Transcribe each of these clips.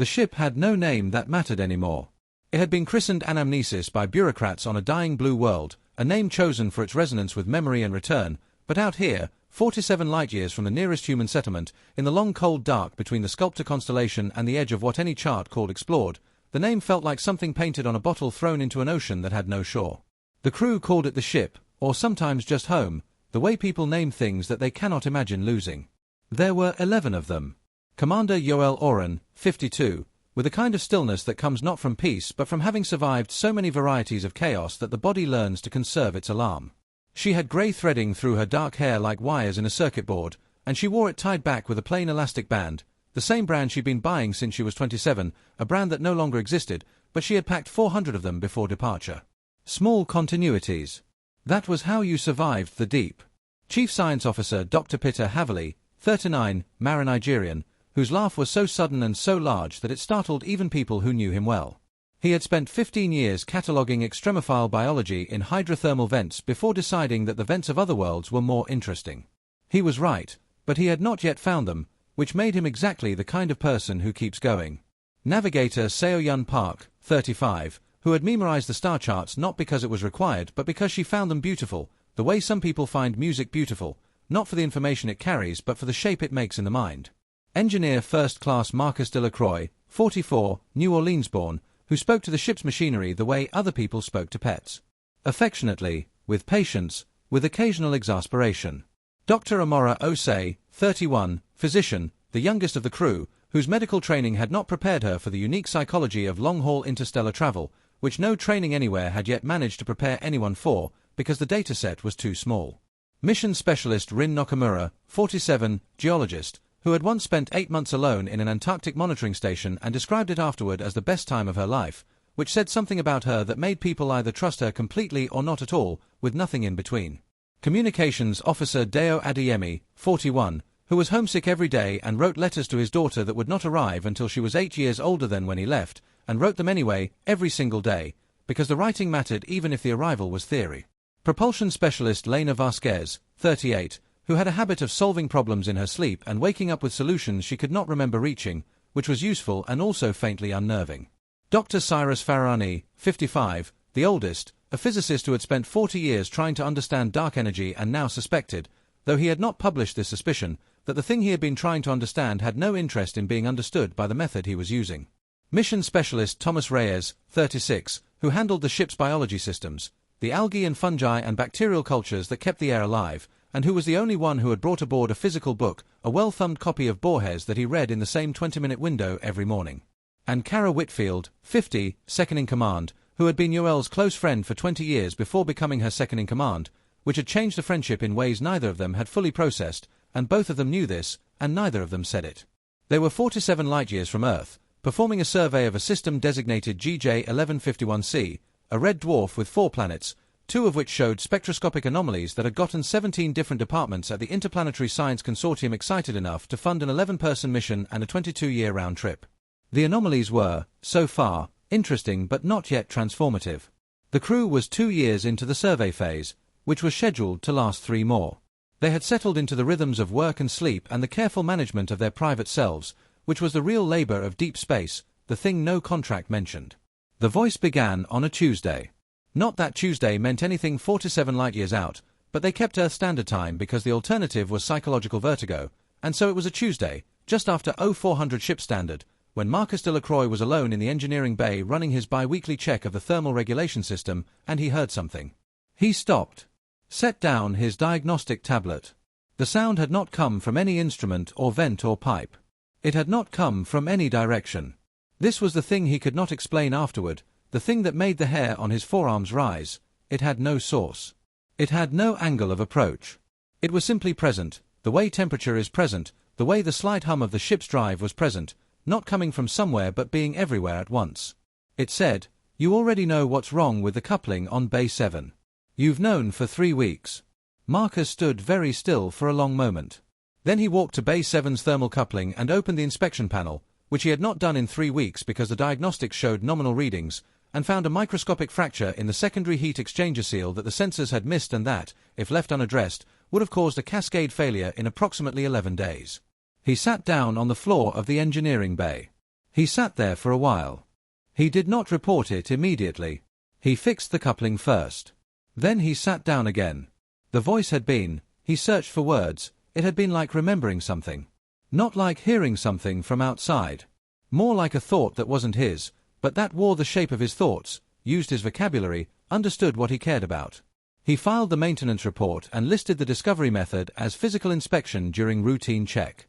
The ship had no name that mattered anymore. It had been christened Anamnesis by bureaucrats on a dying blue world, a name chosen for its resonance with memory and return, but out here, 47 light-years from the nearest human settlement, in the long cold dark between the Sculptor constellation and the edge of what any chart called explored, the name felt like something painted on a bottle thrown into an ocean that had no shore. The crew called it the ship, or sometimes just home, the way people name things that they cannot imagine losing. There were 11 of them. Commander Yoel Oren, 52, with a kind of stillness that comes not from peace but from having survived so many varieties of chaos that the body learns to conserve its alarm. She had grey threading through her dark hair like wires in a circuit board, and she wore it tied back with a plain elastic band, the same brand she'd been buying since she was 27, a brand that no longer existed, but she had packed 400 of them before departure. Small continuities. That was how you survived the deep. Chief Science Officer Dr. Peter Haverley, 39, Mara-Nigerian, whose laugh was so sudden and so large that it startled even people who knew him well. He had spent 15 years cataloguing extremophile biology in hydrothermal vents before deciding that the vents of other worlds were more interesting. He was right, but he had not yet found them, which made him exactly the kind of person who keeps going. Navigator Seo-Yun Park, 35, who had memorized the star charts not because it was required but because she found them beautiful, the way some people find music beautiful, not for the information it carries but for the shape it makes in the mind. Engineer First Class Marcus Delacroix, 44, New Orleans-born, who spoke to the ship's machinery the way other people spoke to pets. Affectionately, with patience, with occasional exasperation. Dr. Amora Osei, 31, physician, the youngest of the crew, whose medical training had not prepared her for the unique psychology of long-haul interstellar travel, which no training anywhere had yet managed to prepare anyone for, because the dataset was too small. Mission Specialist Rin Nakamura, 47, geologist, who had once spent 8 months alone in an Antarctic monitoring station and described it afterward as the best time of her life, which said something about her that made people either trust her completely or not at all, with nothing in between. Communications Officer Deo Adeyemi, 41, who was homesick every day and wrote letters to his daughter that would not arrive until she was 8 years older than when he left, and wrote them anyway, every single day, because the writing mattered even if the arrival was theory. Propulsion Specialist Lena Vasquez, 38, who had a habit of solving problems in her sleep and waking up with solutions she could not remember reaching, which was useful and also faintly unnerving. Dr. Cyrus Farahani, 55, the oldest, a physicist who had spent 40 years trying to understand dark energy and now suspected, though he had not published this suspicion, that the thing he had been trying to understand had no interest in being understood by the method he was using. Mission Specialist Thomas Reyes, 36, who handled the ship's biology systems, the algae and fungi and bacterial cultures that kept the air alive, and who was the only one who had brought aboard a physical book, a well-thumbed copy of Borges that he read in the same 20-minute window every morning. And Kara Whitfield, 50, second-in-command, who had been Yoel's close friend for 20 years before becoming her second-in-command, which had changed the friendship in ways neither of them had fully processed, and both of them knew this, and neither of them said it. They were 47 light-years from Earth, performing a survey of a system designated GJ 1151c, a red dwarf with 4 planets, 2 of which showed spectroscopic anomalies that had gotten 17 different departments at the Interplanetary Science Consortium excited enough to fund an 11-person mission and a 22-year round trip. The anomalies were, so far, interesting but not yet transformative. The crew was 2 years into the survey phase, which was scheduled to last 3 more. They had settled into the rhythms of work and sleep and the careful management of their private selves, which was the real labor of deep space, the thing no contract mentioned. The voice began on a Tuesday. Not that Tuesday meant anything 47 light-years out, but they kept Earth Standard Time because the alternative was psychological vertigo, and so it was a Tuesday, just after 0400 ship standard, when Marcus Delacroix was alone in the engineering bay running his bi-weekly check of the thermal regulation system, and he heard something. He stopped. Set down his diagnostic tablet. The sound had not come from any instrument or vent or pipe. It had not come from any direction. This was the thing he could not explain afterward, the thing that made the hair on his forearms rise. It had no source. It had no angle of approach. It was simply present, the way temperature is present, the way the slight hum of the ship's drive was present, not coming from somewhere but being everywhere at once. It said, "You already know what's wrong with the coupling on Bay 7. You've known for 3 weeks." Marcus stood very still for a long moment. Then he walked to Bay 7's thermal coupling and opened the inspection panel, which he had not done in 3 weeks because the diagnostics showed nominal readings, and found a microscopic fracture in the secondary heat exchanger seal that the sensors had missed and that, if left unaddressed, would have caused a cascade failure in approximately 11 days. He sat down on the floor of the engineering bay. He sat there for a while. He did not report it immediately. He fixed the coupling first. Then he sat down again. The voice had been, he searched for words, it had been like remembering something. Not like hearing something from outside. More like a thought that wasn't his, but that wore the shape of his thoughts, used his vocabulary, understood what he cared about. He filed the maintenance report and listed the discovery method as physical inspection during routine check.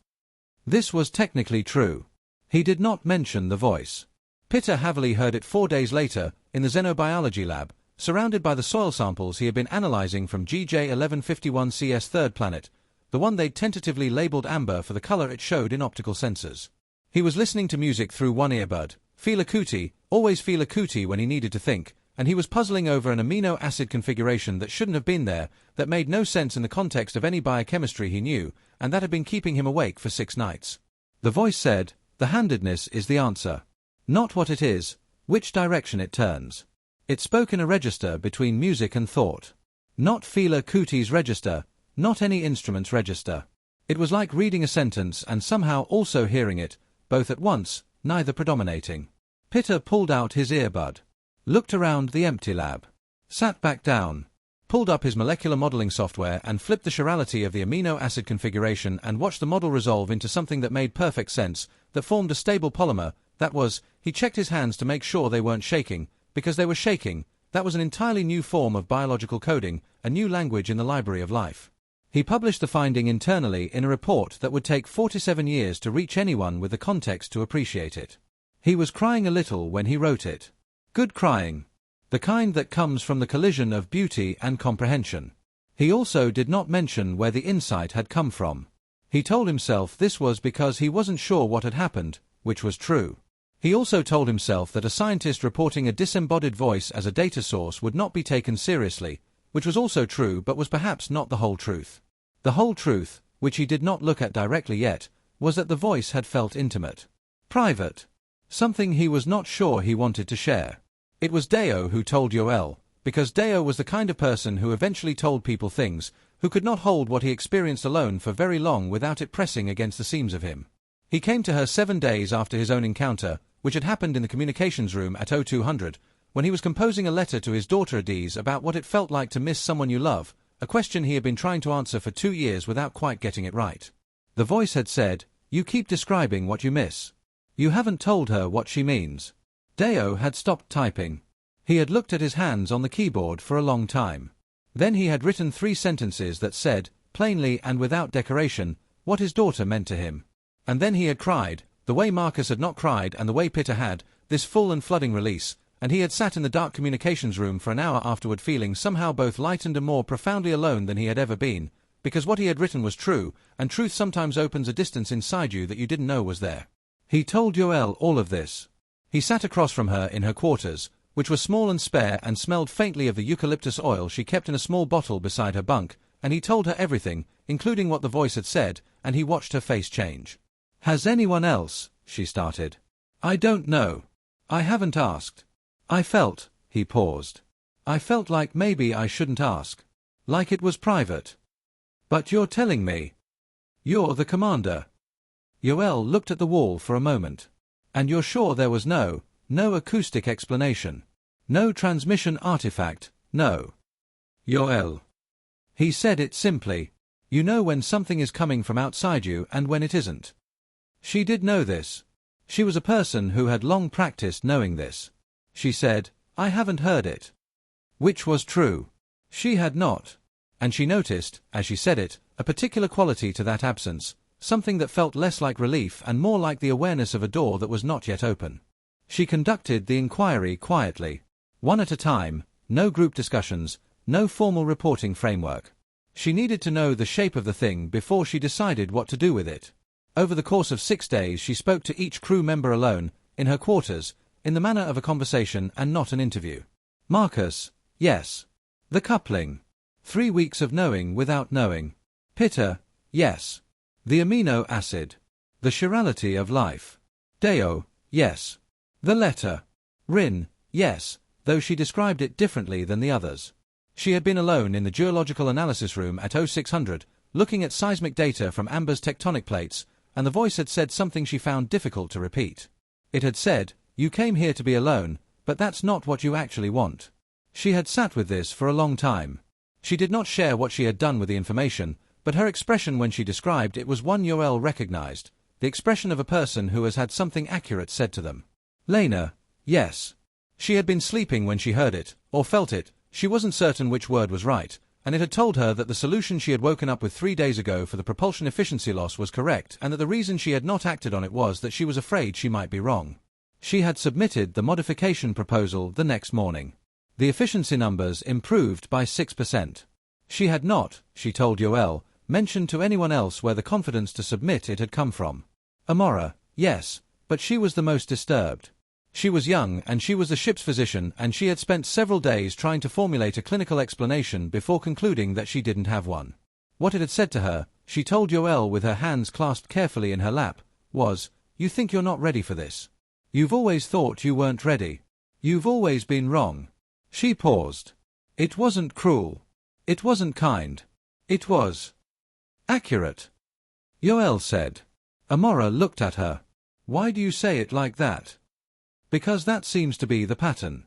This was technically true. He did not mention the voice. Peter Haverly heard it 4 days later, in the xenobiology lab, surrounded by the soil samples he had been analyzing from GJ1151c's third planet, the one they'd tentatively labeled amber for the color it showed in optical sensors. He was listening to music through one earbud, Fela Kuti, always Fela Kuti when he needed to think, and he was puzzling over an amino acid configuration that shouldn't have been there, that made no sense in the context of any biochemistry he knew, and that had been keeping him awake for 6 nights. The voice said, "The handedness is the answer. Not what it is, which direction it turns." It spoke in a register between music and thought. Not Fela Kuti's register, not any instrument's register. It was like reading a sentence and somehow also hearing it, both at once, neither predominating. Peter pulled out his earbud. Looked around the empty lab. Sat back down. Pulled up his molecular modeling software and flipped the chirality of the amino acid configuration and watched the model resolve into something that made perfect sense, that formed a stable polymer. That was, he checked his hands to make sure they weren't shaking, because they were shaking. That was an entirely new form of biological coding, a new language in the library of life. He published the finding internally in a report that would take 47 years to reach anyone with the context to appreciate it. He was crying a little when he wrote it. Good crying. The kind that comes from the collision of beauty and comprehension. He also did not mention where the insight had come from. He told himself this was because he wasn't sure what had happened, which was true. He also told himself that a scientist reporting a disembodied voice as a data source would not be taken seriously, which was also true but was perhaps not the whole truth. The whole truth, which he did not look at directly yet, was that the voice had felt intimate. Private. Something he was not sure he wanted to share. It was Deo who told Yoel, because Deo was the kind of person who eventually told people things, who could not hold what he experienced alone for very long without it pressing against the seams of him. He came to her 7 days after his own encounter, which had happened in the communications room at 0200, when he was composing a letter to his daughter Adiz about what it felt like to miss someone you love, a question he had been trying to answer for 2 years without quite getting it right. The voice had said, "You keep describing what you miss. You haven't told her what she means." Deo had stopped typing. He had looked at his hands on the keyboard for a long time. Then he had written 3 sentences that said, plainly and without decoration, what his daughter meant to him. And then he had cried, the way Marcus had not cried and the way Peter had, this full and flooding release, and he had sat in the dark communications room for an hour afterward feeling somehow both lightened and more profoundly alone than he had ever been, because what he had written was true, and truth sometimes opens a distance inside you that you didn't know was there. He told Yoel all of this. He sat across from her in her quarters, which were small and spare and smelled faintly of the eucalyptus oil she kept in a small bottle beside her bunk, and he told her everything, including what the voice had said, and he watched her face change. "Has anyone else?" she started. "I don't know. I haven't asked. I felt," he paused. "I felt like maybe I shouldn't ask. Like it was private. But you're telling me. You're the commander." Yoel looked at the wall for a moment. "And you're sure there was no acoustic explanation? No transmission artifact, no?" "Yoel." He said it simply. "You know when something is coming from outside you and when it isn't." She did know this. She was a person who had long practiced knowing this. She said, "I haven't heard it." Which was true. She had not. And she noticed, as she said it, a particular quality to that absence, something that felt less like relief and more like the awareness of a door that was not yet open. She conducted the inquiry quietly, one at a time, no group discussions, no formal reporting framework. She needed to know the shape of the thing before she decided what to do with it. Over the course of 6 days she spoke to each crew member alone, in her quarters, in the manner of a conversation and not an interview. Marcus, yes. The coupling. 3 weeks of knowing without knowing. Peter, yes. The amino acid. The chirality of life. Deo, yes. The letter. Rin, yes, though she described it differently than the others. She had been alone in the geological analysis room at 0600, looking at seismic data from Amber's tectonic plates, and the voice had said something she found difficult to repeat. It had said, "You came here to be alone, but that's not what you actually want." She had sat with this for a long time. She did not share what she had done with the information, but her expression when she described it was one Yoel recognized, the expression of a person who has had something accurate said to them. Lena, yes. She had been sleeping when she heard it, or felt it, she wasn't certain which word was right, and it had told her that the solution she had woken up with 3 days ago for the propulsion efficiency loss was correct, and that the reason she had not acted on it was that she was afraid she might be wrong. She had submitted the modification proposal the next morning. The efficiency numbers improved by 6%. She had not, she told Yoel, mentioned to anyone else where the confidence to submit it had come from. Amora, yes, but she was the most disturbed. She was young and she was the ship's physician, and she had spent several days trying to formulate a clinical explanation before concluding that she didn't have one. What it had said to her, she told Yoel with her hands clasped carefully in her lap, was, "You think you're not ready for this. You've always thought you weren't ready. You've always been wrong." She paused. It wasn't cruel. It wasn't kind. It was accurate. Yoel said. Amora looked at her. "Why do you say it like that?" "Because that seems to be the pattern."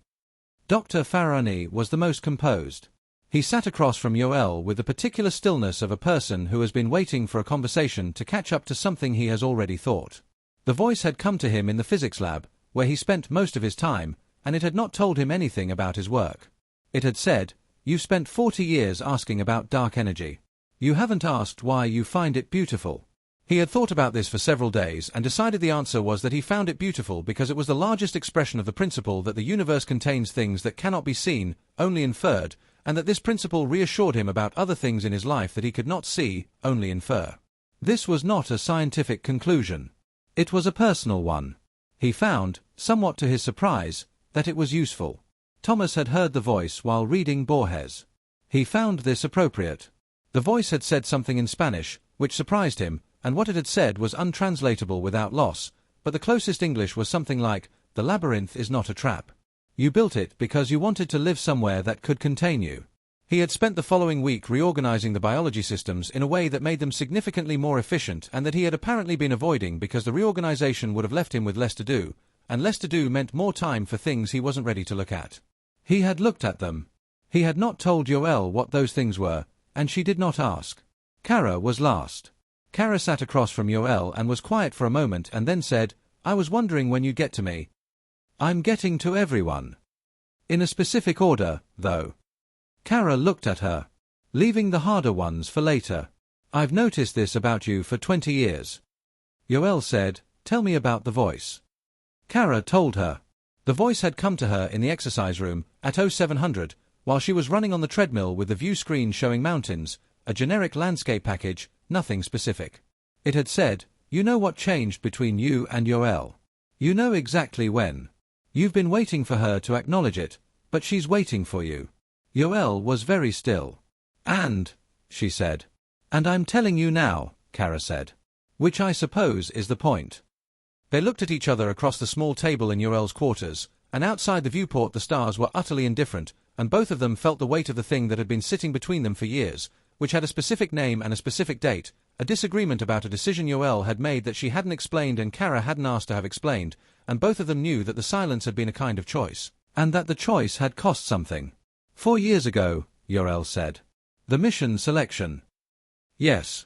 Dr. Farani was the most composed. He sat across from Yoel with the particular stillness of a person who has been waiting for a conversation to catch up to something he has already thought. The voice had come to him in the physics lab, where he spent most of his time, and it had not told him anything about his work. It had said, "You've spent 40 years asking about dark energy. You haven't asked why you find it beautiful." He had thought about this for several days and decided the answer was that he found it beautiful because it was the largest expression of the principle that the universe contains things that cannot be seen, only inferred, and that this principle reassured him about other things in his life that he could not see, only infer. This was not a scientific conclusion. It was a personal one. He found, somewhat to his surprise, that it was useful. Thomas had heard the voice while reading Borges. He found this appropriate. The voice had said something in Spanish, which surprised him, and what it had said was untranslatable without loss, but the closest English was something like, "The labyrinth is not a trap. You built it because you wanted to live somewhere that could contain you." He had spent the following week reorganizing the biology systems in a way that made them significantly more efficient and that he had apparently been avoiding because the reorganization would have left him with less to do, and less to do meant more time for things he wasn't ready to look at. He had looked at them. He had not told Yoel what those things were, and she did not ask. Kara was last. Kara sat across from Yoel and was quiet for a moment and then said, "I was wondering when you'd get to me." "I'm getting to everyone. In a specific order, though." Kara looked at her. "Leaving the harder ones for later. I've noticed this about you for 20 years. Yoel said, "Tell me about the voice." Kara told her. The voice had come to her in the exercise room, at 0700, while she was running on the treadmill with the view screen showing mountains, a generic landscape package, nothing specific. It had said, "You know what changed between you and Yoel. You know exactly when. You've been waiting for her to acknowledge it, but she's waiting for you." Yoel was very still. "And," she said. "And I'm telling you now," Kara said. "Which I suppose is the point." They looked at each other across the small table in Yoel's quarters, and outside the viewport the stars were utterly indifferent, and both of them felt the weight of the thing that had been sitting between them for years, which had a specific name and a specific date, a disagreement about a decision Yoel had made that she hadn't explained and Kara hadn't asked to have explained, and both of them knew that the silence had been a kind of choice, and that the choice had cost something. 4 years ago, Yoel said. "The mission selection." "Yes.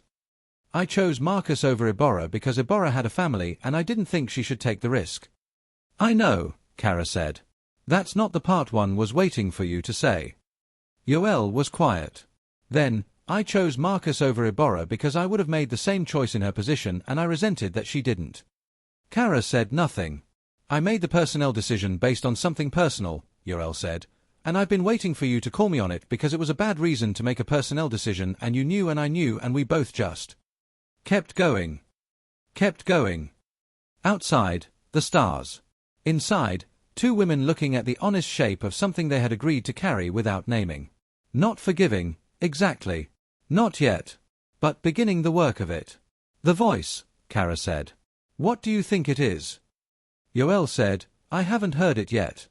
I chose Marcus over Iborra because Iborra had a family and I didn't think she should take the risk." "I know," Kara said. "That's not the part one was waiting for you to say." Yoel was quiet. Then, "I chose Marcus over Iborra because I would have made the same choice in her position and I resented that she didn't." Kara said nothing. "I made the personnel decision based on something personal," Yoel said, "and I've been waiting for you to call me on it because it was a bad reason to make a personnel decision and you knew and I knew and we both just kept going. Kept going." Outside, the stars. Inside, 2 women looking at the honest shape of something they had agreed to carry without naming. Not forgiving, exactly. Not yet. But beginning the work of it. "The voice," Kara said. "What do you think it is?" Yoel said, "I haven't heard it yet."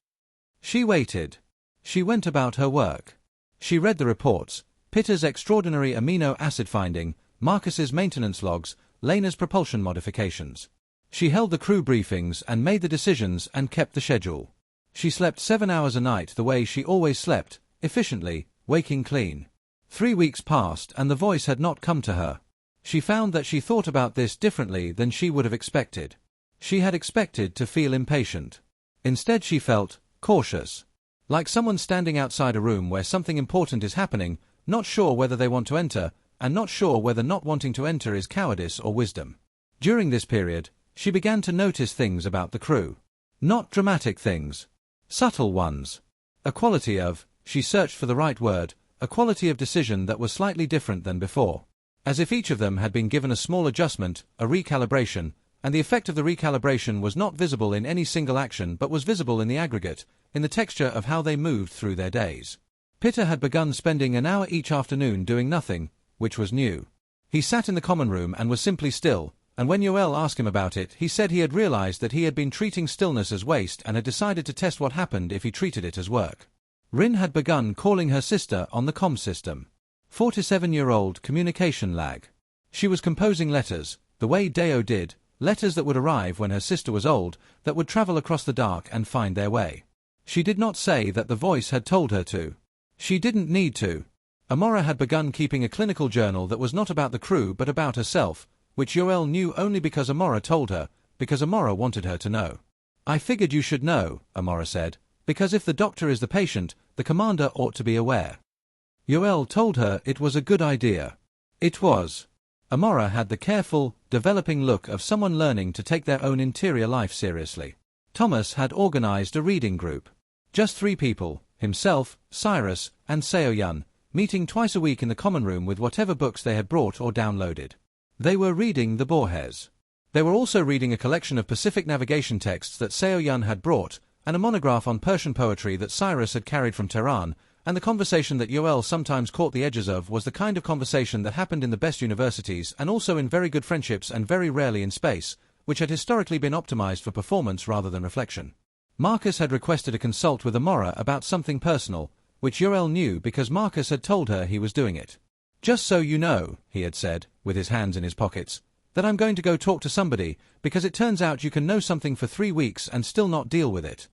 She waited. She went about her work. She read the reports, Pitter's extraordinary amino acid finding, Marcus's maintenance logs, Lena's propulsion modifications. She held the crew briefings and made the decisions and kept the schedule. She slept 7 hours a night the way she always slept, efficiently, waking clean. 3 weeks passed and the voice had not come to her. She found that she thought about this differently than she would have expected. She had expected to feel impatient. Instead she felt cautious. Like someone standing outside a room where something important is happening, not sure whether they want to enter, and not sure whether not wanting to enter is cowardice or wisdom. During this period, she began to notice things about the crew. Not dramatic things. Subtle ones. A quality of, she searched for the right word, a quality of decision that was slightly different than before. As if each of them had been given a small adjustment, a recalibration, and the effect of the recalibration was not visible in any single action but was visible in the aggregate, in the texture of how they moved through their days. Peter had begun spending an hour each afternoon doing nothing, which was new. He sat in the common room and was simply still, and when Yoel asked him about it, he said he had realized that he had been treating stillness as waste and had decided to test what happened if he treated it as work. Rin had begun calling her sister on the comm system. 47-year-old communication lag. She was composing letters, the way Deo did, letters that would arrive when her sister was old, that would travel across the dark and find their way. She did not say that the voice had told her to. She didn't need to. Amora had begun keeping a clinical journal that was not about the crew but about herself, which Yoel knew only because Amora told her, because Amora wanted her to know. I figured you should know, Amora said, because if the doctor is the patient, the commander ought to be aware. Yoel told her it was a good idea. It was. Amora had the careful, developing look of someone learning to take their own interior life seriously. Thomas had organized a reading group. Just 3 people, himself, Cyrus, and Seoyun, meeting twice a week in the common room with whatever books they had brought or downloaded. They were reading the Borges. They were also reading a collection of Pacific navigation texts that Seoyun had brought, and a monograph on Persian poetry that Cyrus had carried from Tehran, and the conversation that Yoel sometimes caught the edges of was the kind of conversation that happened in the best universities and also in very good friendships and very rarely in space, which had historically been optimized for performance rather than reflection. Marcus had requested a consult with Amora about something personal, which Yoel knew because Marcus had told her he was doing it. Just so you know, he had said, with his hands in his pockets, that I'm going to go talk to somebody, because it turns out you can know something for 3 weeks and still not deal with it.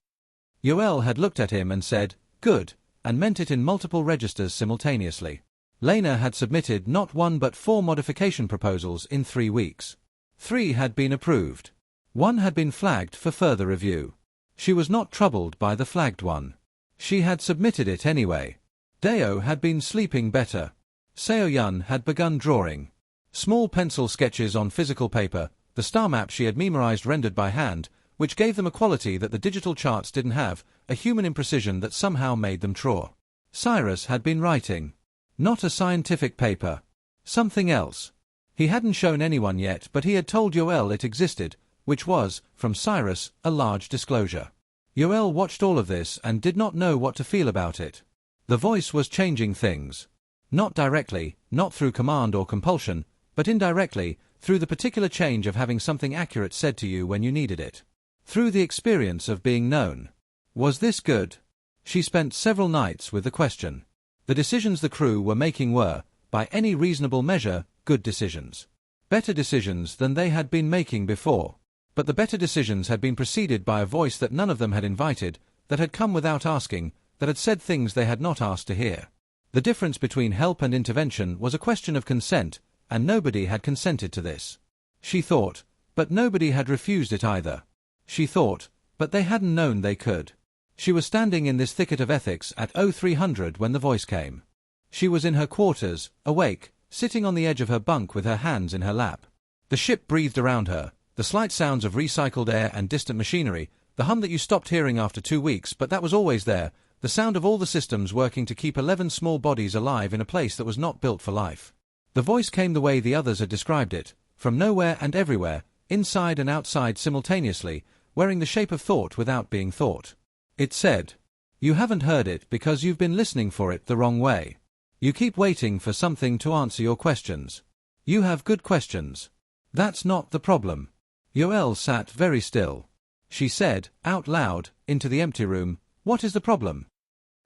Yoel had looked at him and said, good, and meant it in multiple registers simultaneously. Lena had submitted not 1 but 4 modification proposals in 3 weeks. 3 had been approved. 1 had been flagged for further review. She was not troubled by the flagged one. She had submitted it anyway. Deo had been sleeping better. Seoyun had begun drawing. Small pencil sketches on physical paper, the star map she had memorized rendered by hand, which gave them a quality that the digital charts didn't have, a human imprecision that somehow made them true. Cyrus had been writing. Not a scientific paper. Something else. He hadn't shown anyone yet, but he had told Yoel it existed, which was, from Cyrus, a large disclosure. Yoel watched all of this and did not know what to feel about it. The voice was changing things. Not directly, not through command or compulsion, but indirectly, through the particular change of having something accurate said to you when you needed it. Through the experience of being known. Was this good? She spent several nights with the question. The decisions the crew were making were, by any reasonable measure, good decisions. Better decisions than they had been making before. But the better decisions had been preceded by a voice that none of them had invited, that had come without asking, that had said things they had not asked to hear. The difference between help and intervention was a question of consent, and nobody had consented to this. She thought, but nobody had refused it either. She thought, but they hadn't known they could. She was standing in this thicket of ethics at 0300 when the voice came. She was in her quarters, awake, sitting on the edge of her bunk with her hands in her lap. The ship breathed around her, the slight sounds of recycled air and distant machinery, the hum that you stopped hearing after 2 weeks but that was always there, the sound of all the systems working to keep 11 small bodies alive in a place that was not built for life. The voice came the way the others had described it, from nowhere and everywhere, inside and outside simultaneously, wearing the shape of thought without being thought. It said, "You haven't heard it because you've been listening for it the wrong way. You keep waiting for something to answer your questions. You have good questions. That's not the problem." Yoel sat very still. She said, out loud, into the empty room, "What is the problem?"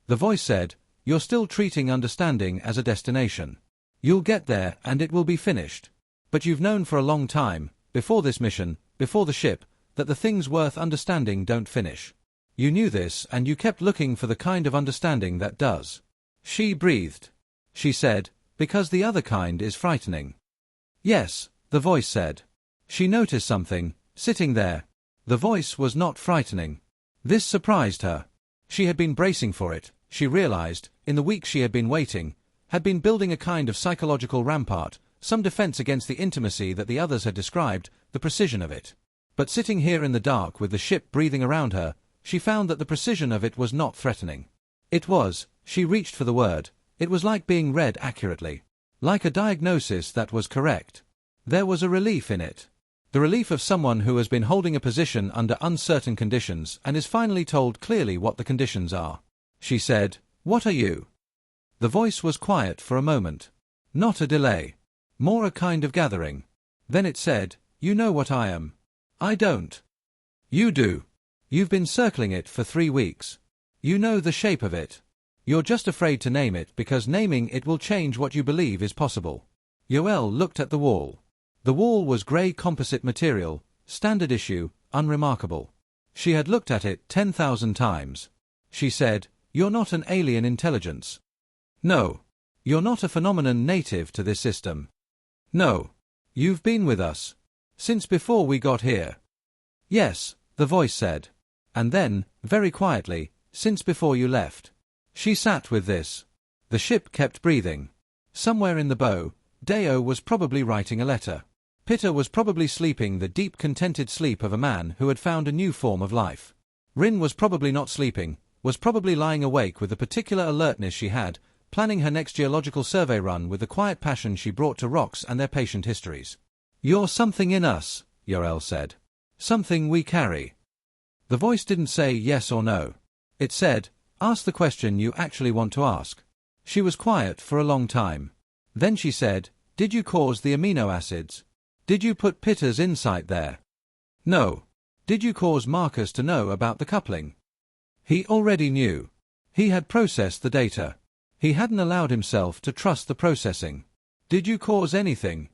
The voice said, "You're still treating understanding as a destination. You'll get there and it will be finished. But you've known for a long time, before this mission, before the ship, that the things worth understanding don't finish. You knew this, and you kept looking for the kind of understanding that does. She breathed. She said, because the other kind is frightening. Yes, the voice said. She noticed something, sitting there. The voice was not frightening. This surprised her. She had been bracing for it, she realized, in the weeks she had been waiting, had been building a kind of psychological rampart, some defense against the intimacy that the others had described, the precision of it. But sitting here in the dark with the ship breathing around her, she found that the precision of it was not threatening. It was, she reached for the word, it was like being read accurately. Like a diagnosis that was correct. There was a relief in it. The relief of someone who has been holding a position under uncertain conditions and is finally told clearly what the conditions are. She said, "What are you?" The voice was quiet for a moment. Not a delay. More a kind of gathering. Then it said, "You know what I am." "I don't." "You do. You've been circling it for 3 weeks. You know the shape of it. You're just afraid to name it because naming it will change what you believe is possible." Yoel looked at the wall. The wall was grey composite material, standard issue, unremarkable. She had looked at it 10,000 times. She said, "You're not an alien intelligence." "No. You're not a phenomenon native to this system." "No. You've been with us. Since before we got here." "Yes," the voice said. And then, very quietly, "Since before you left." She sat with this. The ship kept breathing. Somewhere in the bow, Deo was probably writing a letter. Pitta was probably sleeping the deep contented sleep of a man who had found a new form of life. Rin was probably not sleeping, was probably lying awake with the particular alertness she had, planning her next geological survey run with the quiet passion she brought to rocks and their patient histories. "You're something in us," Yoel said. "Something we carry." The voice didn't say yes or no. It said, "Ask the question you actually want to ask." She was quiet for a long time. Then she said, "Did you cause the amino acids? Did you put Pitta's insight there?" "No." "Did you cause Marcus to know about the coupling?" He already knew. He had processed the data. He hadn't allowed himself to trust the processing. "Did you cause anything?"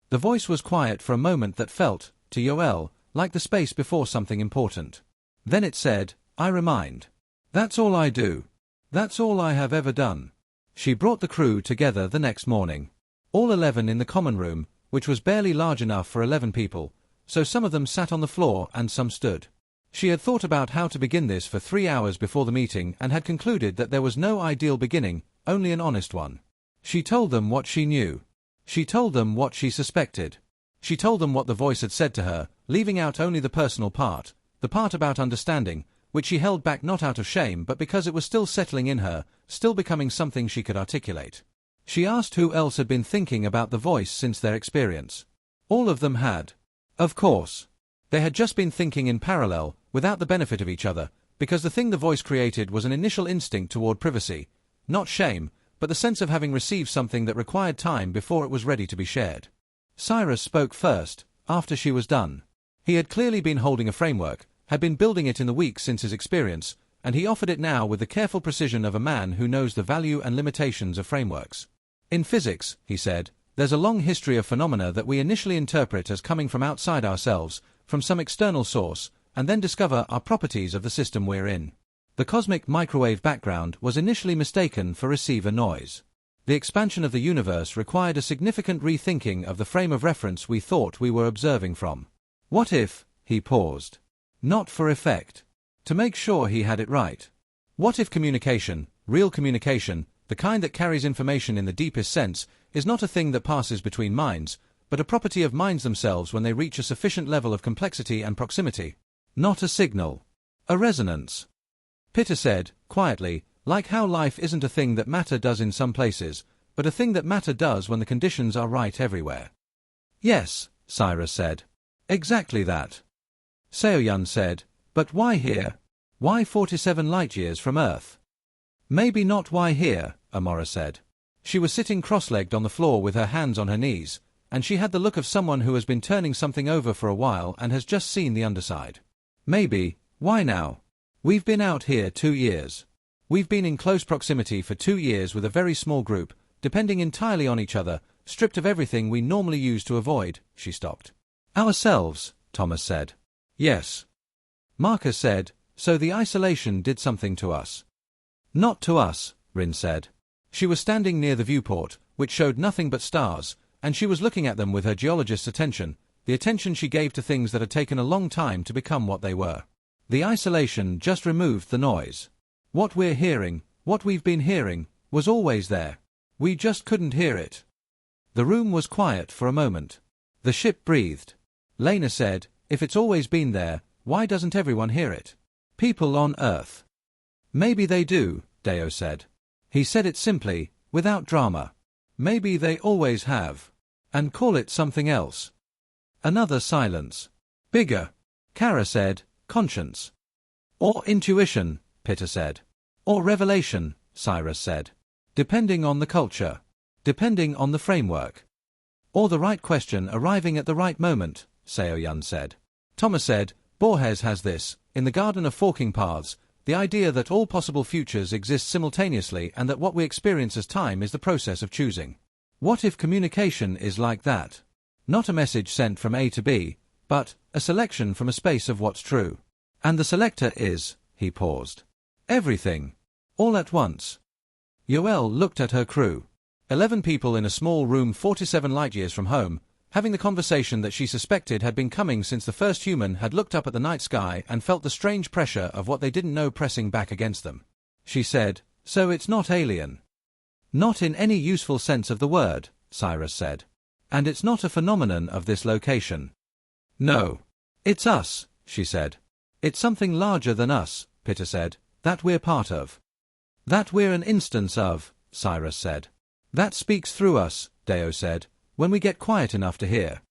The voice was quiet for a moment that felt, to Yoel, like the space before something important. Then it said, "I remind. That's all I do. That's all I have ever done." She brought the crew together the next morning. All 11 in the common room, which was barely large enough for 11 people, so some of them sat on the floor and some stood. She had thought about how to begin this for 3 hours before the meeting and had concluded that there was no ideal beginning, only an honest one. She told them what she knew. She told them what she suspected. She told them what the voice had said to her, leaving out only the personal part, the part about understanding, which she held back not out of shame but because it was still settling in her, still becoming something she could articulate. She asked who else had been thinking about the voice since their experience. All of them had. Of course. They had just been thinking in parallel, without the benefit of each other, because the thing the voice created was an initial instinct toward privacy, not shame, but the sense of having received something that required time before it was ready to be shared. Cyrus spoke first, after she was done. He had clearly been holding a framework, had been building it in the weeks since his experience, and he offered it now with the careful precision of a man who knows the value and limitations of frameworks. "In physics," he said, "there's a long history of phenomena that we initially interpret as coming from outside ourselves, from some external source, and then discover are properties of the system we're in. The cosmic microwave background was initially mistaken for receiver noise. The expansion of the universe required a significant rethinking of the frame of reference we thought we were observing from. What if," he paused, "not for effect, to make sure he had it right. What if communication, real communication, the kind that carries information in the deepest sense, is not a thing that passes between minds, but a property of minds themselves when they reach a sufficient level of complexity and proximity? Not a signal. A resonance." Pitta said, quietly, "Like how life isn't a thing that matter does in some places, but a thing that matter does when the conditions are right everywhere." "Yes," Cyrus said. "Exactly that." Seoyun said, "But why here? Why 47 light-years from Earth?" "Maybe not why here," Amora said. She was sitting cross-legged on the floor with her hands on her knees, and she had the look of someone who has been turning something over for a while and has just seen the underside. "Maybe, why now? We've been out here 2 years. We've been in close proximity for 2 years with a very small group, depending entirely on each other, stripped of everything we normally use to avoid," she stopped. "Ourselves," Thomas said. Yes. Marcus said, so the isolation did something to us. Not to us, Rin said. She was standing near the viewport, which showed nothing but stars, and she was looking at them with her geologist's attention, the attention she gave to things that had taken a long time to become what they were. The isolation just removed the noise. What we're hearing, what we've been hearing, was always there. We just couldn't hear it. The room was quiet for a moment. The ship breathed. Lena said, if it's always been there, why doesn't everyone hear it? People on Earth. Maybe they do, Deo said. He said it simply, without drama. Maybe they always have. And call it something else. Another silence. Bigger. Kara said, conscience. Or intuition, Peter said. Or revelation, Cyrus said. Depending on the culture. Depending on the framework. Or the right question arriving at the right moment, Seo-yun said. Thomas said, Borges has this, in the Garden of Forking Paths, the idea that all possible futures exist simultaneously and that what we experience as time is the process of choosing. What if communication is like that? Not a message sent from A to B, but a selection from a space of what's true. And the selector is, he paused. Everything. All at once. Yoel looked at her crew. 11 people in a small room 47 light-years from home, having the conversation that she suspected had been coming since the first human had looked up at the night sky and felt the strange pressure of what they didn't know pressing back against them. She said, so it's not alien. Not in any useful sense of the word, Cyrus said. And it's not a phenomenon of this location. No. It's us, she said. It's something larger than us, Peter said, that we're part of. That we're an instance of, Cyrus said. That speaks through us, Deo said, when we get quiet enough to hear.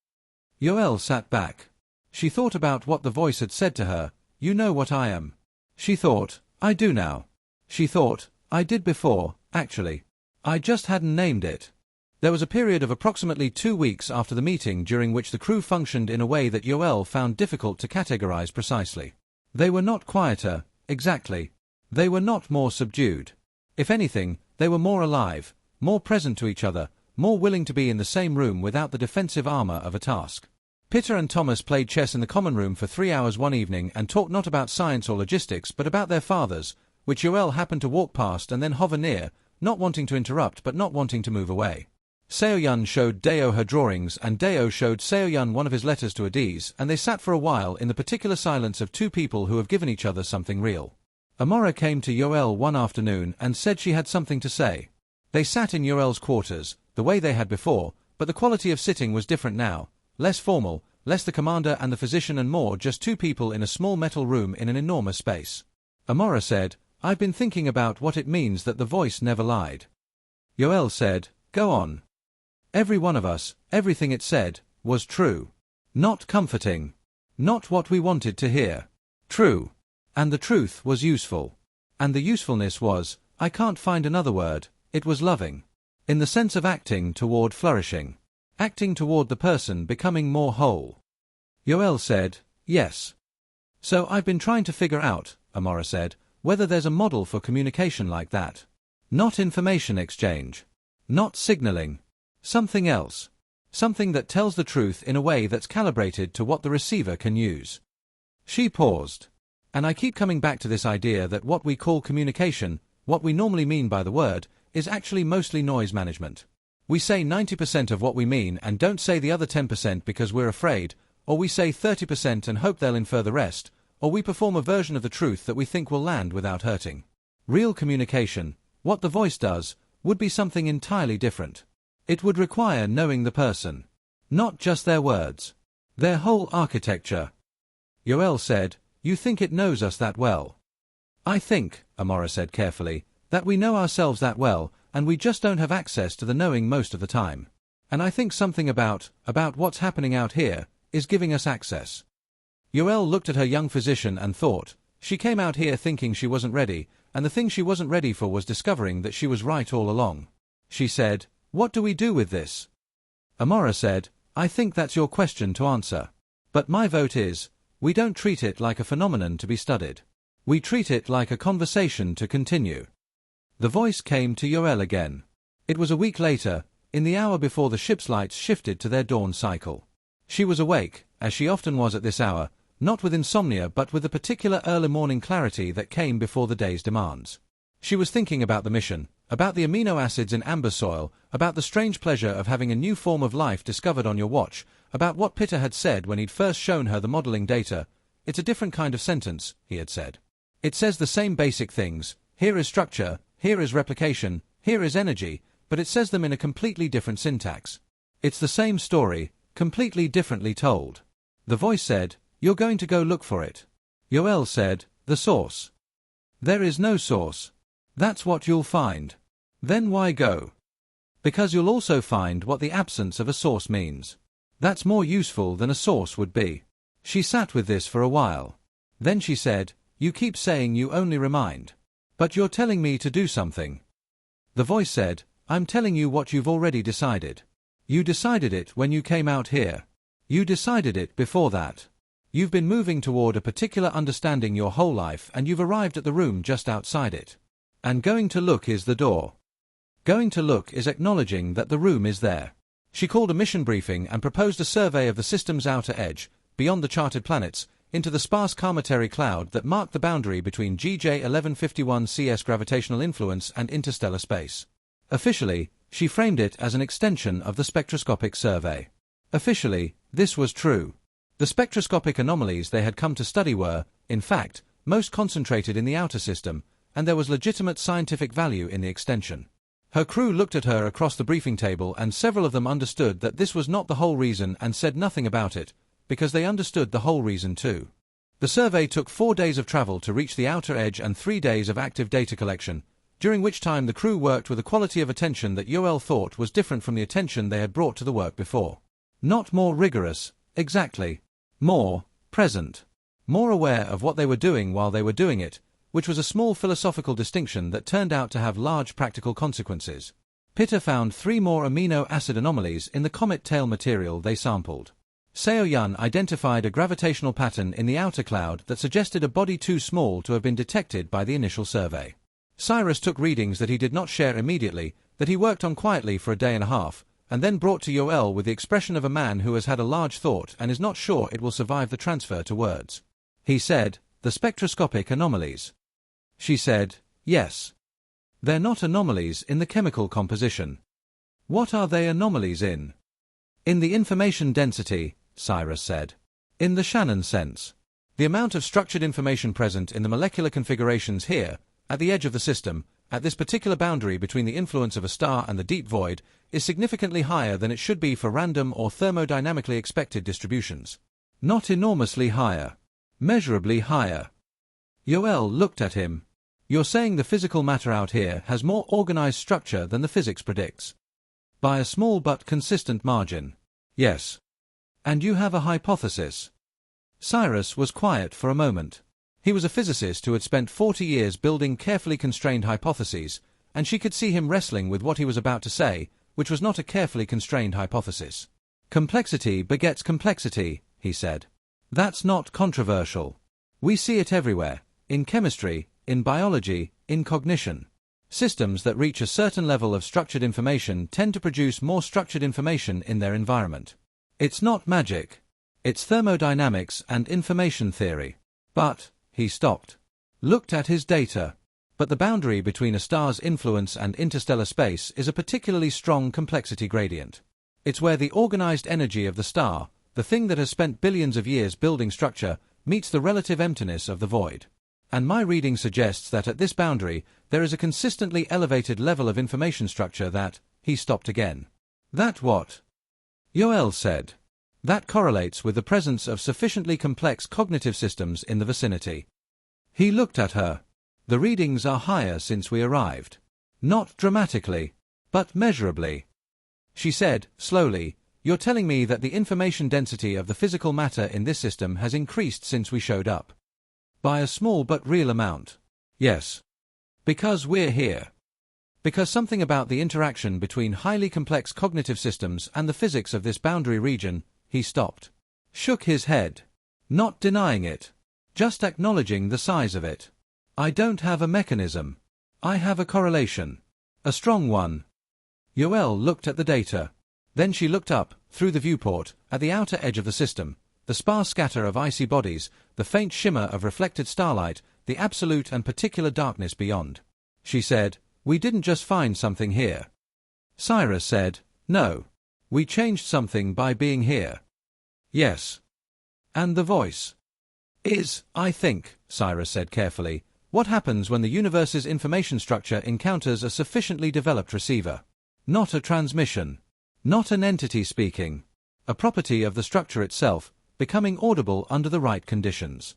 Yoel sat back. She thought about what the voice had said to her, you know what I am. She thought, I do now. She thought, I did before, actually. I just hadn't named it. There was a period of approximately 2 weeks after the meeting during which the crew functioned in a way that Yoel found difficult to categorize precisely. They were not quieter, exactly. They were not more subdued. If anything, they were more alive, more present to each other, more willing to be in the same room without the defensive armor of a task. Peter and Thomas played chess in the common room for 3 hours one evening and talked not about science or logistics but about their fathers, which Yoel happened to walk past and then hover near, not wanting to interrupt but not wanting to move away. Seo-yun showed Deo her drawings and Deo showed Seo-yun one of his letters to Adiz, and they sat for a while in the particular silence of two people who have given each other something real. Amora came to Yoel one afternoon and said she had something to say. They sat in Yoel's quarters, the way they had before, but the quality of sitting was different now, less formal, less the commander and the physician and more just two people in a small metal room in an enormous space. Amora said, I've been thinking about what it means that the voice never lied. Yoel said, go on. Every one of us, everything it said, was true. Not comforting. Not what we wanted to hear. True. And the truth was useful. And the usefulness was, I can't find another word, it was loving. In the sense of acting toward flourishing. Acting toward the person becoming more whole. Yoel said, yes. So I've been trying to figure out, Amora said, whether there's a model for communication like that. Not information exchange. Not signaling. Something else. Something that tells the truth in a way that's calibrated to what the receiver can use. She paused. And I keep coming back to this idea that what we call communication, what we normally mean by the word, is actually mostly noise management. We say 90% of what we mean and don't say the other 10% because we're afraid, or we say 30% and hope they'll infer the rest, or we perform a version of the truth that we think will land without hurting. Real communication, what the voice does, would be something entirely different. It would require knowing the person. Not just their words. Their whole architecture. Yoel said, you think it knows us that well? I think, Amora said carefully, that we know ourselves that well, and we just don't have access to the knowing most of the time. And I think something about what's happening out here, is giving us access. Yoel looked at her young physician and thought, she came out here thinking she wasn't ready, and the thing she wasn't ready for was discovering that she was right all along. She said, what do we do with this? Amora said, I think that's your question to answer. But my vote is, we don't treat it like a phenomenon to be studied. We treat it like a conversation to continue. The voice came to Yoel again. It was a week later, in the hour before the ship's lights shifted to their dawn cycle. She was awake, as she often was at this hour, not with insomnia but with the particular early morning clarity that came before the day's demands. She was thinking about the mission, about the amino acids in amber soil, about the strange pleasure of having a new form of life discovered on your watch, about what Pitta had said when he'd first shown her the modeling data. "It's a different kind of sentence," he had said. "It says the same basic things. Here is structure, here is replication, here is energy, but it says them in a completely different syntax. It's the same story, completely differently told." The voice said, "You're going to go look for it." Yoel said, "The source." "There is no source. That's what you'll find." "Then why go?" "Because you'll also find what the absence of a source means. That's more useful than a source would be." She sat with this for a while. Then she said, "You keep saying you only remind. But you're telling me to do something." The voice said, "I'm telling you what you've already decided. You decided it when you came out here. You decided it before that. You've been moving toward a particular understanding your whole life, and you've arrived at the room just outside it. And going to look is the door. Going to look is acknowledging that the room is there." She called a mission briefing and proposed a survey of the system's outer edge, beyond the charted planets, into the sparse cometary cloud that marked the boundary between GJ 1151 CS gravitational influence and interstellar space. Officially, she framed it as an extension of the spectroscopic survey. Officially, this was true. The spectroscopic anomalies they had come to study were, in fact, most concentrated in the outer system, and there was legitimate scientific value in the extension. Her crew looked at her across the briefing table, and several of them understood that this was not the whole reason and said nothing about it, because they understood the whole reason too. The survey took 4 days of travel to reach the outer edge and 3 days of active data collection, during which time the crew worked with a quality of attention that Yoel thought was different from the attention they had brought to the work before. Not more rigorous, exactly. More present. More aware of what they were doing while they were doing it, which was a small philosophical distinction that turned out to have large practical consequences. Pitta found 3 more amino acid anomalies in the comet tail material they sampled. Seo-Yun identified a gravitational pattern in the outer cloud that suggested a body too small to have been detected by the initial survey. Cyrus took readings that he did not share immediately, that he worked on quietly for a day and a half, and then brought to Yoel with the expression of a man who has had a large thought and is not sure it will survive the transfer to words. He said, "The spectroscopic anomalies." She said, "Yes. They're not anomalies in the chemical composition." "What are they anomalies in?" "In the information density," Cyrus said. "In the Shannon sense. The amount of structured information present in the molecular configurations here, at the edge of the system, at this particular boundary between the influence of a star and the deep void, is significantly higher than it should be for random or thermodynamically expected distributions. Not enormously higher. Measurably higher." Yoel looked at him. "You're saying the physical matter out here has more organized structure than the physics predicts?" "By a small but consistent margin. Yes." "And you have a hypothesis?" Cyrus was quiet for a moment. He was a physicist who had spent 40 years building carefully constrained hypotheses, and she could see him wrestling with what he was about to say, which was not a carefully constrained hypothesis. "Complexity begets complexity," he said. "That's not controversial. We see it everywhere, in chemistry, in biology, in cognition. Systems that reach a certain level of structured information tend to produce more structured information in their environment. It's not magic. It's thermodynamics and information theory." "But," he stopped. Looked at his data. "But the boundary between a star's influence and interstellar space is a particularly strong complexity gradient. It's where the organized energy of the star, the thing that has spent billions of years building structure, meets the relative emptiness of the void. And my reading suggests that at this boundary, there is a consistently elevated level of information structure that—" He stopped again. "That what?" Yoel said. "That correlates with the presence of sufficiently complex cognitive systems in the vicinity." He looked at her. "The readings are higher since we arrived. Not dramatically, but measurably." She said, slowly, "You're telling me that the information density of the physical matter in this system has increased since we showed up?" "By a small but real amount. Yes. Because we're here. Because something about the interaction between highly complex cognitive systems and the physics of this boundary region." He stopped. Shook his head. "Not denying it. Just acknowledging the size of it. I don't have a mechanism. I have a correlation. A strong one." Yoel looked at the data. Then she looked up, through the viewport, at the outer edge of the system, the sparse scatter of icy bodies, the faint shimmer of reflected starlight, the absolute and particular darkness beyond. She said, "We didn't just find something here." Cyrus said, "No. We changed something by being here." "Yes." "And the voice is, I think," Cyrus said carefully, "what happens when the universe's information structure encounters a sufficiently developed receiver. Not a transmission. Not an entity speaking. A property of the structure itself, becoming audible under the right conditions."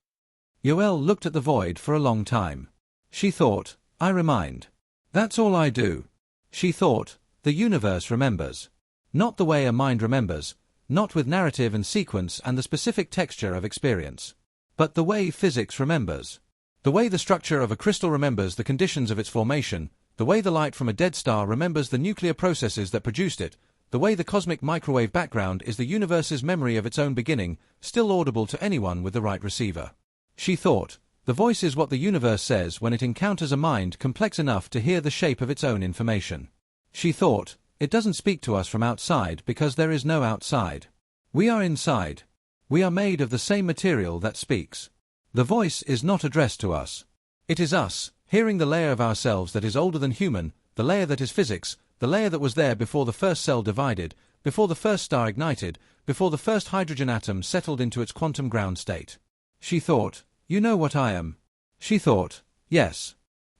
Yoel looked at the void for a long time. She thought, "I remind. That's all I do." She thought, the universe remembers. Not the way a mind remembers, not with narrative and sequence and the specific texture of experience. But the way physics remembers. The way the structure of a crystal remembers the conditions of its formation, the way the light from a dead star remembers the nuclear processes that produced it, the way the cosmic microwave background is the universe's memory of its own beginning, still audible to anyone with the right receiver. She thought, the voice is what the universe says when it encounters a mind complex enough to hear the shape of its own information. She thought, it doesn't speak to us from outside because there is no outside. We are inside. We are made of the same material that speaks. The voice is not addressed to us. It is us, hearing the layer of ourselves that is older than human, the layer that is physics, the layer that was there before the first cell divided, before the first star ignited, before the first hydrogen atom settled into its quantum ground state. She thought, you know what I am. She thought, yes.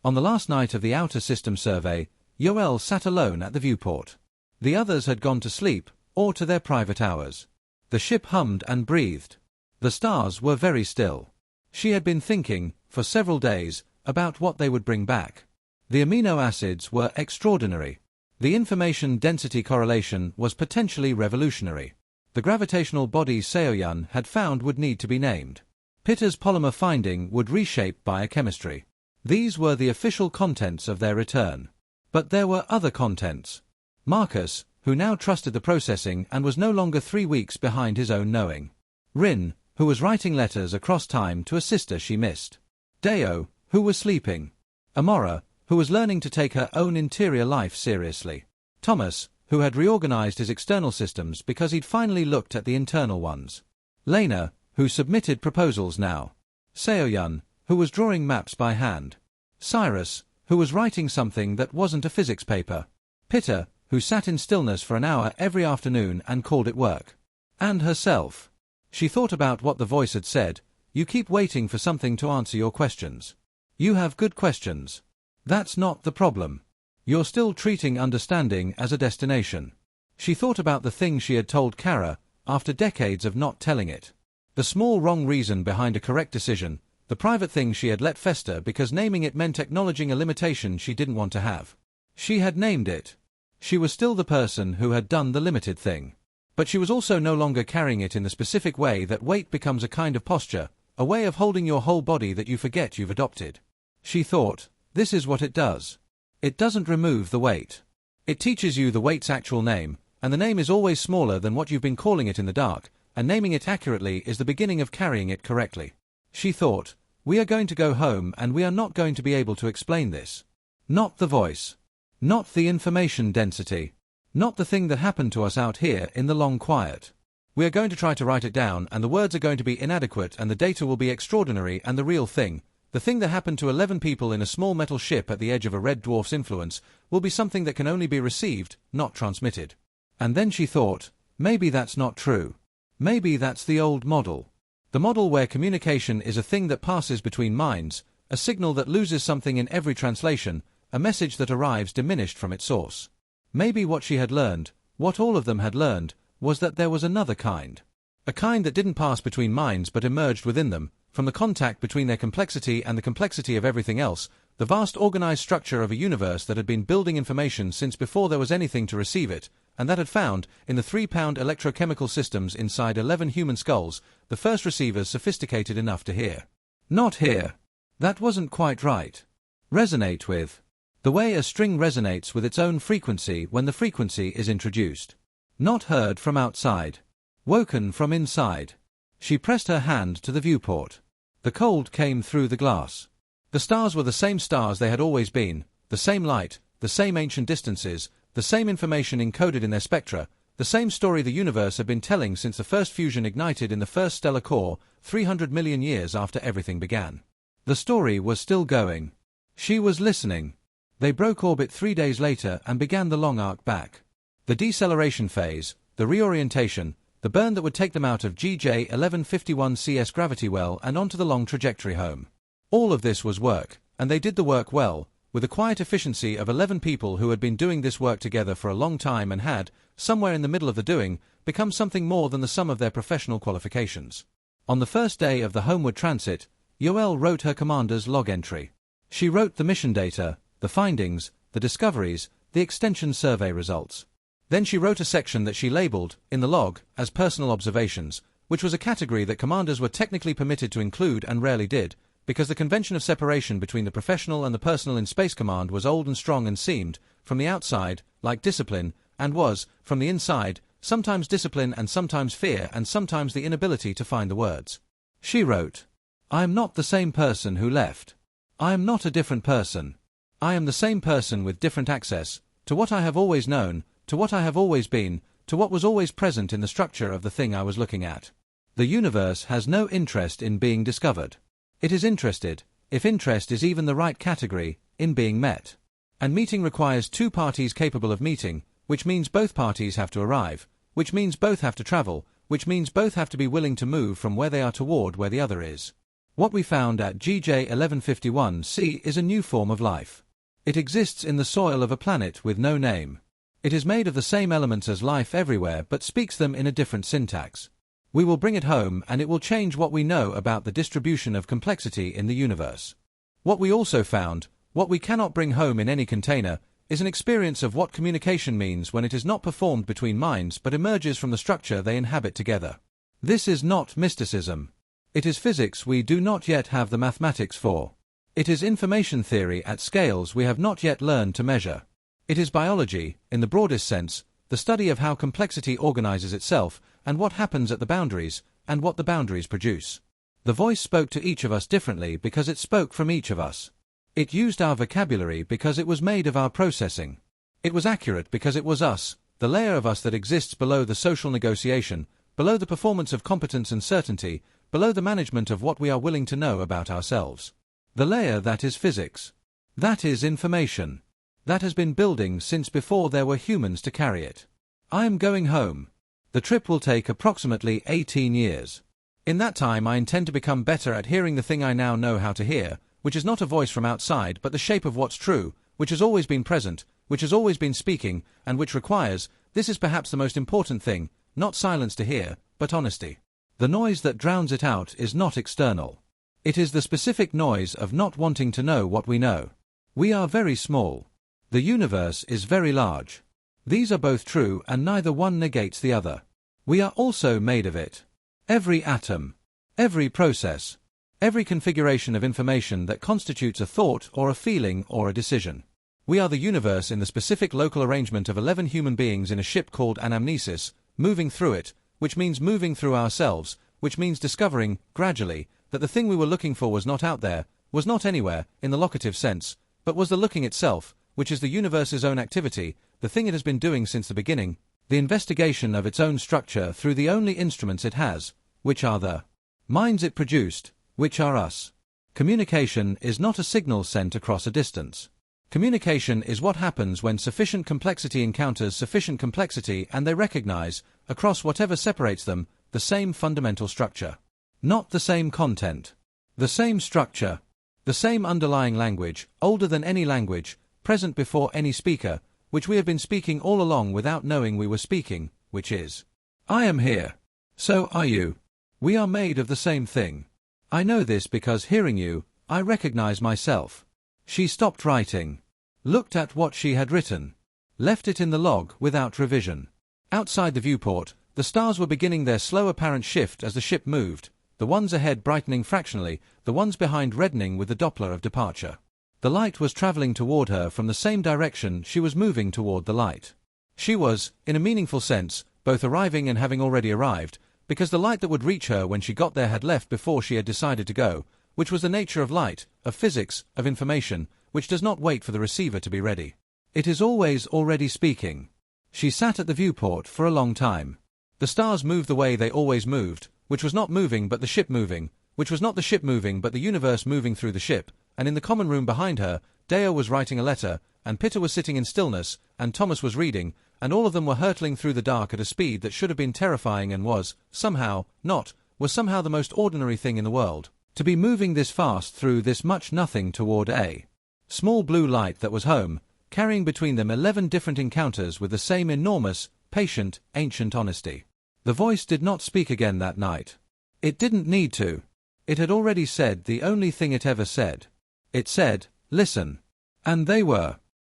On the last night of the Outer System Survey, Yoel sat alone at the viewport. The others had gone to sleep, or to their private hours. The ship hummed and breathed. The stars were very still. She had been thinking, for several days, about what they would bring back. The amino acids were extraordinary. The information density correlation was potentially revolutionary. The gravitational body Seoyun had found would need to be named. Pitter's polymer finding would reshape biochemistry. These were the official contents of their return. But there were other contents. Marcus, who now trusted the processing and was no longer 3 weeks behind his own knowing. Rin, who was writing letters across time to a sister she missed. Deo, who was sleeping. Amora, who was learning to take her own interior life seriously. Thomas, who had reorganized his external systems because he'd finally looked at the internal ones. Lena, who submitted proposals now. Seoyun, who was drawing maps by hand. Cyrus, who was writing something that wasn't a physics paper. Pitter, who sat in stillness for an hour every afternoon and called it work. And herself. She thought about what the voice had said. You keep waiting for something to answer your questions. You have good questions. That's not the problem. You're still treating understanding as a destination. She thought about the thing she had told Kara, after decades of not telling it. The small wrong reason behind a correct decision, the private thing she had let fester because naming it meant acknowledging a limitation she didn't want to have. She had named it. She was still the person who had done the limited thing. But she was also no longer carrying it in the specific way that weight becomes a kind of posture, a way of holding your whole body that you forget you've adopted. She thought, this is what it does. It doesn't remove the weight. It teaches you the weight's actual name, and the name is always smaller than what you've been calling it in the dark, and naming it accurately is the beginning of carrying it correctly. She thought, we are going to go home and we are not going to be able to explain this. Not the voice. Not the information density. Not the thing that happened to us out here in the long quiet. We are going to try to write it down and the words are going to be inadequate and the data will be extraordinary and the real thing, the thing that happened to 11 people in a small metal ship at the edge of a red dwarf's influence, will be something that can only be received, not transmitted. And then she thought, maybe that's not true. Maybe that's the old model. The model where communication is a thing that passes between minds, a signal that loses something in every translation, a message that arrives diminished from its source. Maybe what she had learned, what all of them had learned, was that there was another kind. A kind that didn't pass between minds but emerged within them, from the contact between their complexity and the complexity of everything else, the vast organized structure of a universe that had been building information since before there was anything to receive it, and that had found, in the 3-pound electrochemical systems inside 11 human skulls, the first receivers sophisticated enough to hear. Not hear. That wasn't quite right. Resonate with. The way a string resonates with its own frequency when the frequency is introduced. Not heard from outside. Woken from inside. She pressed her hand to the viewport. The cold came through the glass. The stars were the same stars they had always been, the same light, the same ancient distances, the same information encoded in their spectra, the same story the universe had been telling since the first fusion ignited in the first stellar core, 300 million years after everything began. The story was still going. She was listening. They broke orbit 3 days later and began the long arc back. The deceleration phase, the reorientation, the burn that would take them out of GJ 1151 CS gravity well and onto the long trajectory home. All of this was work, and they did the work well, with a quiet efficiency of 11 people who had been doing this work together for a long time and had, somewhere in the middle of the doing, become something more than the sum of their professional qualifications. On the first day of the homeward transit, Yoel wrote her commander's log entry. She wrote the mission data, the findings, the discoveries, the extension survey results. Then she wrote a section that she labeled, in the log, as personal observations, which was a category that commanders were technically permitted to include and rarely did, because the convention of separation between the professional and the personal in Space Command was old and strong and seemed, from the outside, like discipline, and was, from the inside, sometimes discipline and sometimes fear and sometimes the inability to find the words. She wrote, "I am not the same person who left. I am not a different person. I am the same person with different access, to what I have always known, to what I have always been, to what was always present in the structure of the thing I was looking at. The universe has no interest in being discovered. It is interested, if interest is even the right category, in being met. And meeting requires two parties capable of meeting, which means both parties have to arrive, which means both have to travel, which means both have to be willing to move from where they are toward where the other is. What we found at GJ 1151c is a new form of life. It exists in the soil of a planet with no name. It is made of the same elements as life everywhere but speaks them in a different syntax. We will bring it home and it will change what we know about the distribution of complexity in the universe. What we also found, what we cannot bring home in any container, is an experience of what communication means when it is not performed between minds but emerges from the structure they inhabit together. This is not mysticism. It is physics we do not yet have the mathematics for. It is information theory at scales we have not yet learned to measure. It is biology, in the broadest sense, the study of how complexity organizes itself, and what happens at the boundaries, and what the boundaries produce. The voice spoke to each of us differently because it spoke from each of us. It used our vocabulary because it was made of our processing. It was accurate because it was us, the layer of us that exists below the social negotiation, below the performance of competence and certainty, below the management of what we are willing to know about ourselves. The layer that is physics. That is information. That has been building since before there were humans to carry it. I am going home. The trip will take approximately 18 years. In that time I intend to become better at hearing the thing I now know how to hear, which is not a voice from outside but the shape of what's true, which has always been present, which has always been speaking, and which requires, this is perhaps the most important thing, not silence to hear, but honesty. The noise that drowns it out is not external. It is the specific noise of not wanting to know what we know. We are very small. The universe is very large. These are both true and neither one negates the other. We are also made of it. Every atom, every process, every configuration of information that constitutes a thought or a feeling or a decision. We are the universe in the specific local arrangement of 11 human beings in a ship called Anamnesis, moving through it, which means moving through ourselves, which means discovering, gradually, that the thing we were looking for was not out there, was not anywhere, in the locative sense, but was the looking itself, which is the universe's own activity, the thing it has been doing since the beginning, the investigation of its own structure through the only instruments it has, which are the minds it produced, which are us. Communication is not a signal sent across a distance. Communication is what happens when sufficient complexity encounters sufficient complexity and they recognize, across whatever separates them, the same fundamental structure. Not the same content. The same structure. The same underlying language, older than any language, present before any speaker, which we have been speaking all along without knowing we were speaking, which is, I am here. So are you. We are made of the same thing. I know this because hearing you, I recognize myself. She stopped writing. Looked at what she had written. Left it in the log without revision. Outside the viewport, the stars were beginning their slow apparent shift as the ship moved, the ones ahead brightening fractionally, the ones behind reddening with the Doppler of departure. The light was traveling toward her from the same direction she was moving toward the light. She was, in a meaningful sense, both arriving and having already arrived, because the light that would reach her when she got there had left before she had decided to go, which was the nature of light, of physics, of information, which does not wait for the receiver to be ready. It is always already speaking. She sat at the viewport for a long time. The stars moved the way they always moved, which was not moving but the ship moving, which was not the ship moving but the universe moving through the ship, and in the common room behind her, Deo was writing a letter, and Pitta was sitting in stillness, and Thomas was reading, and all of them were hurtling through the dark at a speed that should have been terrifying and was somehow the most ordinary thing in the world. To be moving this fast through this much nothing toward a small blue light that was home, carrying between them 11 different encounters with the same enormous, patient, ancient honesty. The voice did not speak again that night. It didn't need to. It had already said the only thing it ever said. It said, listen. And they were